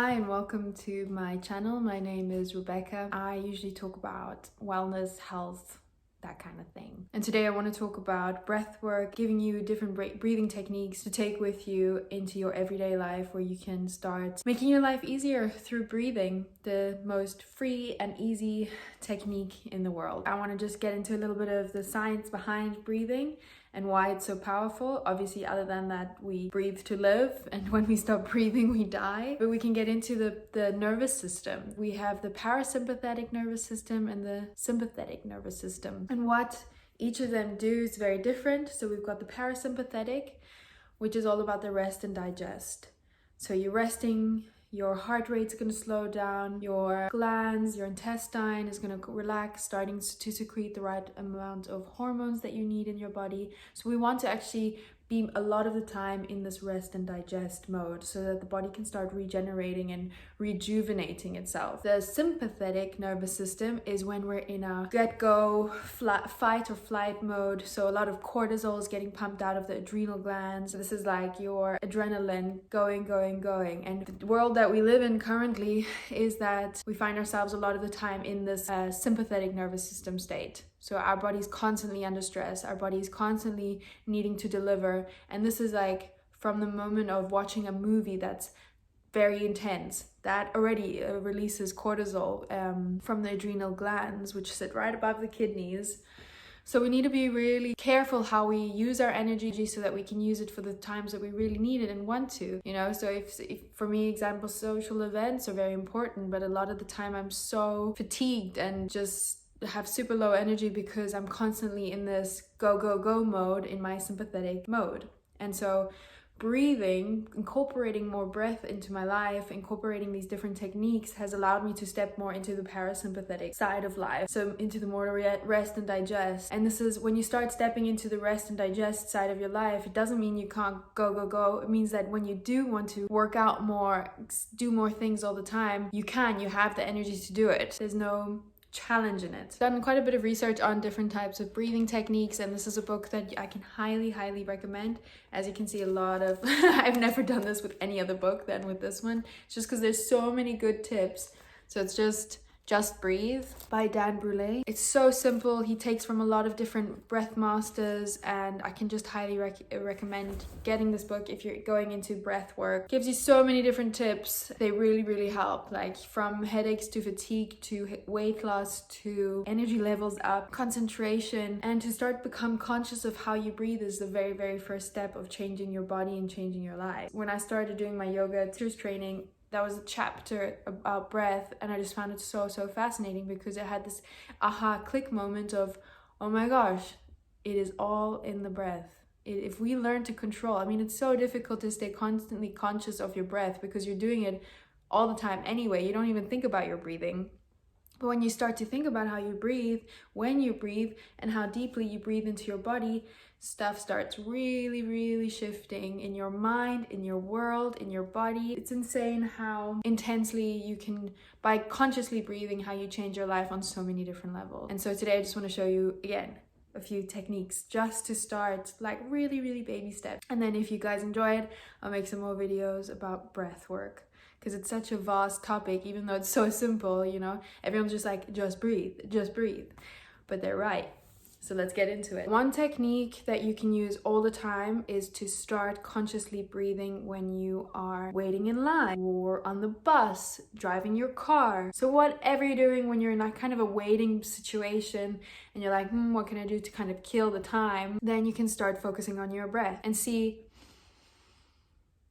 Hi and welcome to my channel. My name is Rebecca. I usually talk about wellness, health, that kind of thing. And today I want to talk about breath work, giving you different breathing techniques to take with you into your everyday life where you can start making your life easier through breathing, the most free and easy technique in the world. I want to just get into a little bit of the science behind breathing and why it's so powerful. Obviously, other than that, we breathe to live, and when we stop breathing, we die. But we can get into the nervous system. We have the parasympathetic nervous system and the sympathetic nervous system. And what each of them do is very different. So we've got the parasympathetic, which is all about the rest and digest. So you're resting, your heart rate's going to slow down, your glands, your intestine is going to relax, starting to secrete the right amount of hormones that you need in your body. So we want to actually be a lot of the time in this rest and digest mode so that the body can start regenerating and rejuvenating itself. The sympathetic nervous system is when we're in a get-go fight or flight mode. So a lot of cortisol is getting pumped out of the adrenal glands. This is like your adrenaline going. And the world that we live in currently is that we find ourselves a lot of the time in this sympathetic nervous system state. So our body's constantly under stress, our body's constantly needing to deliver. And this is like from the moment of watching a movie that's very intense, that already releases cortisol from the adrenal glands, which sit right above the kidneys. So we need to be really careful how we use our energy so that we can use it for the times that we really need it and want to, you know? So if for me, example, social events are very important, but a lot of the time I'm so fatigued and just have super low energy because I'm constantly in this go mode in my sympathetic mode. And so breathing, incorporating more breath into my life, incorporating these different techniques has allowed me to step more into the parasympathetic side of life. So into the more rest and digest. And this is when you start stepping into the rest and digest side of your life, it doesn't mean you can't go. It means that when you do want to work out more, do more things all the time, you have the energy to do it. There's no challenge in it. I've done quite a bit of research on different types of breathing techniques, and this is a book that I can highly recommend. As you can see, a lot of I've never done this with any other book than with this one. It's just because there's so many good tips. So it's Just Breathe by Dan Brule. It's so simple. He takes from a lot of different breath masters, and I can just highly recommend getting this book if you're going into breath work. Gives you so many different tips. They really help, like from headaches to fatigue to weight loss to energy levels up, concentration, and to start become conscious of how you breathe is the very first step of changing your body and changing your life. When I started doing my yoga teachers training, that was a chapter about breath, and I just found it so fascinating because it had this aha click moment of, oh my gosh, it is all in the breath. If we learn to control, I mean, it's so difficult to stay constantly conscious of your breath because you're doing it all the time anyway. You don't even think about your breathing. But when you start to think about how you breathe, when you breathe, and how deeply you breathe into your body, stuff starts really shifting in your mind, in your world, in your body. It's insane how intensely you can, by consciously breathing, how you change your life on so many different levels. And so today I just want to show you, again, a few techniques just to start, like really baby steps. And then if you guys enjoy it, I'll make some more videos about breath work, because it's such a vast topic. Even though it's so simple, you know, everyone's just like, just breathe, but they're right. So let's get into it. One technique that you can use all the time is to start consciously breathing when you are waiting in line or on the bus, driving your car. So whatever you're doing when you're in that kind of a waiting situation and you're like, what can I do to kind of kill the time? Then you can start focusing on your breath and see,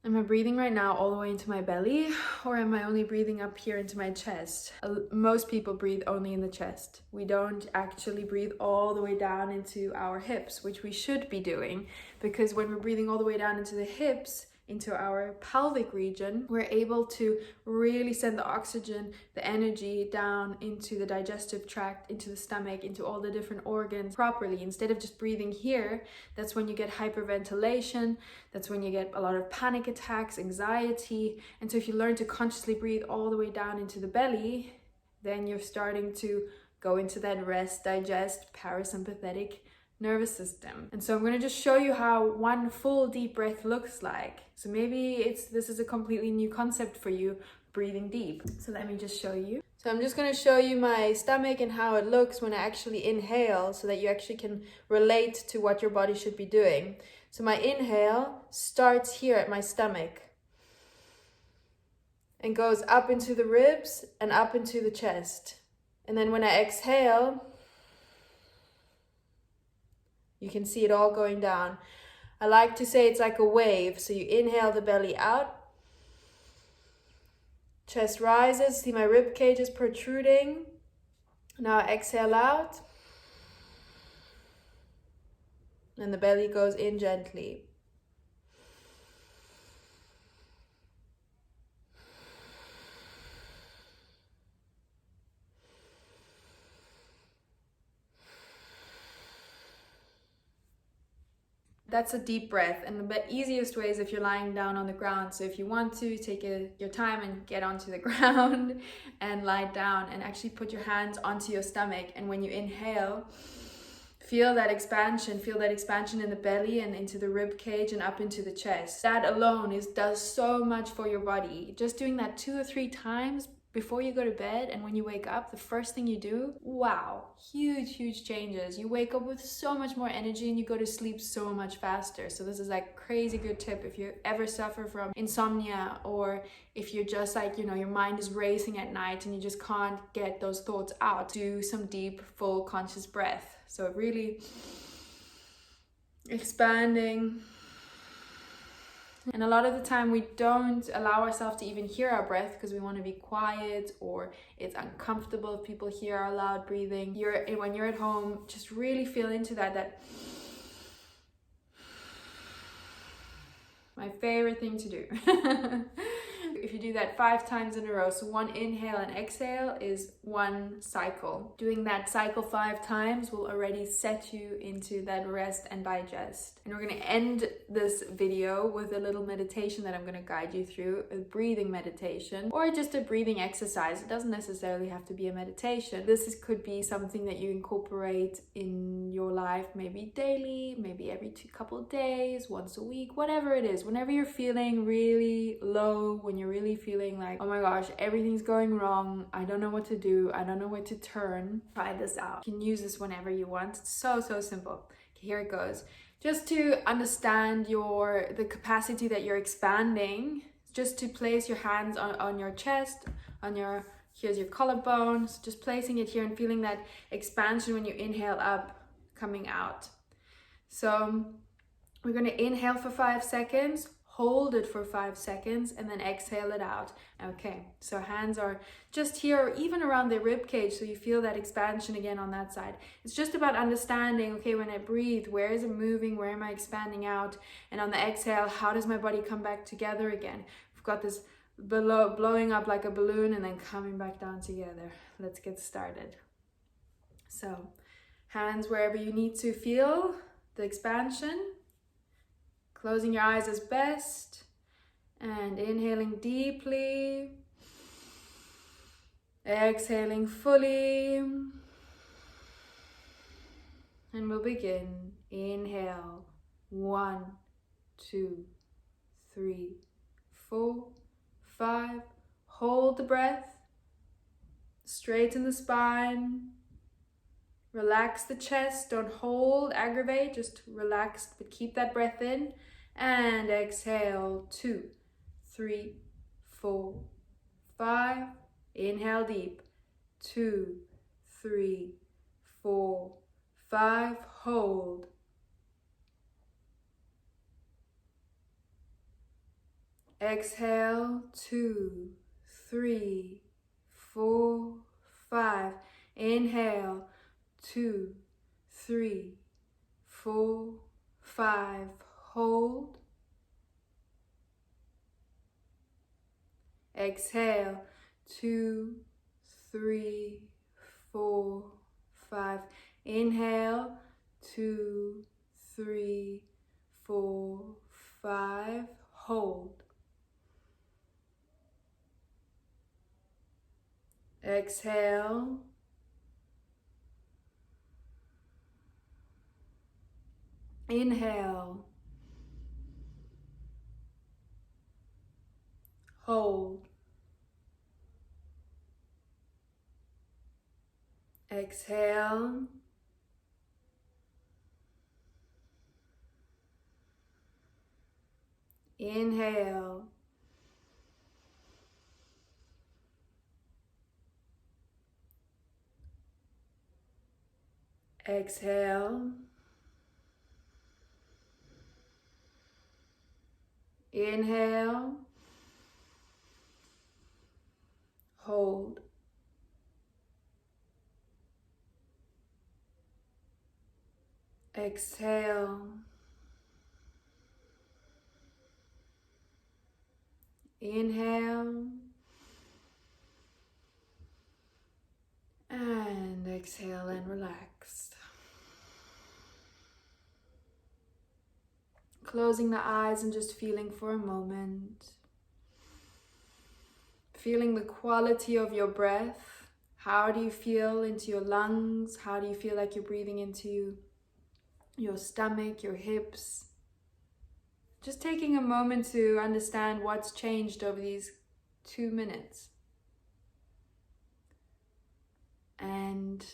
am I breathing right now all the way into my belly, or am I only breathing up here into my chest? Most people breathe only in the chest. We don't actually breathe all the way down into our hips, which we should be doing, because when we're breathing all the way down into the hips, into our pelvic region, we're able to really send the oxygen, the energy down into the digestive tract, into the stomach, into all the different organs properly. Instead of just breathing here, that's when you get hyperventilation, that's when you get a lot of panic attacks, anxiety. And so if you learn to consciously breathe all the way down into the belly, then you're starting to go into that rest, digest, parasympathetic nervous system. And so I'm going to just show you how one full deep breath looks like. So maybe this is a completely new concept for you, breathing deep. So let me just show you. So I'm just going to show you my stomach and how it looks when I actually inhale, so that you actually can relate to what your body should be doing. So my inhale starts here at my stomach and goes up into the ribs and up into the chest. And then when I exhale, you can see it all going down. I like to say it's like a wave. So you inhale the belly out. Chest rises, see my rib cage is protruding. Now exhale out. And the belly goes in gently. That's a deep breath, and the easiest way is if you're lying down on the ground. So if you want to, take your time and get onto the ground and lie down and actually put your hands onto your stomach. And when you inhale, feel that expansion in the belly and into the rib cage and up into the chest. That alone does so much for your body. Just doing that 2 or 3 times before you go to bed, and when you wake up, the first thing you do, wow, huge changes. You wake up with so much more energy and you go to sleep so much faster. So this is like crazy good tip if you ever suffer from insomnia, or if you're just like, your mind is racing at night and you just can't get those thoughts out. Do some deep, full conscious breath. So really expanding. And a lot of the time we don't allow ourselves to even hear our breath because we want to be quiet, or it's uncomfortable if people hear our loud breathing. When you're at home, just really feel into that my favorite thing to do. If you do that 5 times in a row, so 1 inhale and exhale is 1 cycle. Doing that cycle 5 times will already set you into that rest and digest. And we're going to end this video with a little meditation that I'm going to guide you through, a breathing meditation, or just a breathing exercise. It doesn't necessarily have to be a meditation. Could be something that you incorporate in your life, maybe daily, maybe every couple of days, once a week, whatever it is. Whenever you're feeling really low, when you're really feeling like, oh my gosh, everything's going wrong, I don't know what to do, I don't know where to turn, try this out. You can use this whenever you want. It's so simple. Okay, here it goes. Just to understand the capacity that you're expanding, just to place your hands on your chest, here's your collarbone. So just placing it here and feeling that expansion when you inhale up, coming out. So we're going to inhale for 5 seconds, hold it for 5 seconds, and then exhale it out. Okay, so hands are just here or even around the rib cage, so you feel that expansion again on that side. It's just about understanding, okay, when I breathe, where is it moving? Where am I expanding out? And on the exhale, how does my body come back together again? We've got this blowing up like a balloon and then coming back down together. Let's get started. So hands wherever you need to feel the expansion. Closing your eyes as best and inhaling deeply, exhaling fully, and we'll begin. Inhale, 1, 2, 3, 4, 5. Hold the breath, straighten the spine, relax the chest, don't hold, aggravate, just relax, but keep that breath in. And exhale, 2, 3, 4, 5. Inhale deep, 2, 3, 4, 5. Hold. Exhale, 2, 3, 4, 5. Inhale, 2, 3, 4, 5. Hold. Exhale, 2, 3, 4, 5. Inhale, 2, 3, 4, 5. Hold. Exhale. Inhale. Hold. Exhale. Inhale. Exhale. Inhale. Hold. Exhale. Inhale. And exhale and relax. Closing the eyes and just feeling for a moment. Feeling the quality of your breath. How do you feel into your lungs? How do you feel like you're breathing into your stomach, your hips? Just taking a moment to understand what's changed over these 2 minutes. And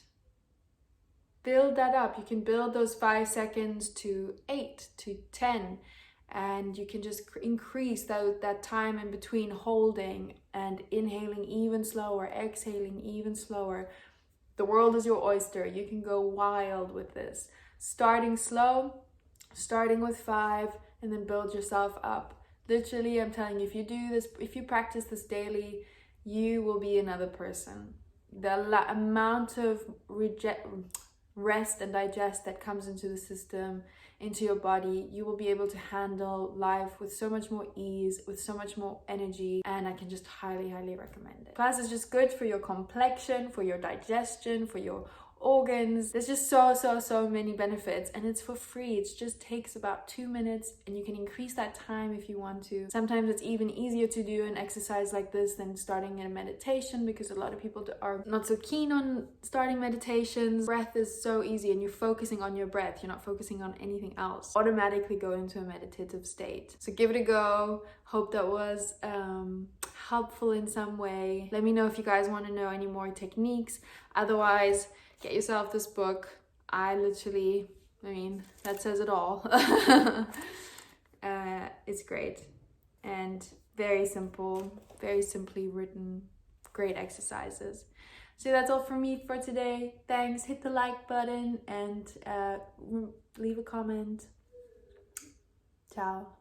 build that up. You can build those 5 seconds to 8 to 10, and you can just increase that time in between holding and inhaling even slower, exhaling even slower. The world is your oyster. You can go wild with this. Starting slow, starting with 5, and then build yourself up. Literally, I'm telling you, if you do this, if you practice this daily, you will be another person. The amount of rest and digest that comes into the system, into your body, you will be able to handle life with so much more ease, with so much more energy, and I can just highly recommend it. Class is just good for your complexion, for your digestion, for your organs. There's just so many benefits, and it's for free. It just takes about 2 minutes, and you can increase that time if you want to. Sometimes it's even easier to do an exercise like this than starting in a meditation, because a lot of people are not so keen on starting meditations. Breath is so easy, and you're focusing on your breath. You're not focusing on anything else. Automatically go into a meditative state. So give it a go. Hope that was helpful in some way. Let me know if you guys want to know any more techniques. Otherwise, get yourself this book. That says it all. It's great and very simple, very simply written, great exercises. So that's all from me for today. Thanks. Hit the like button and leave a comment. Ciao.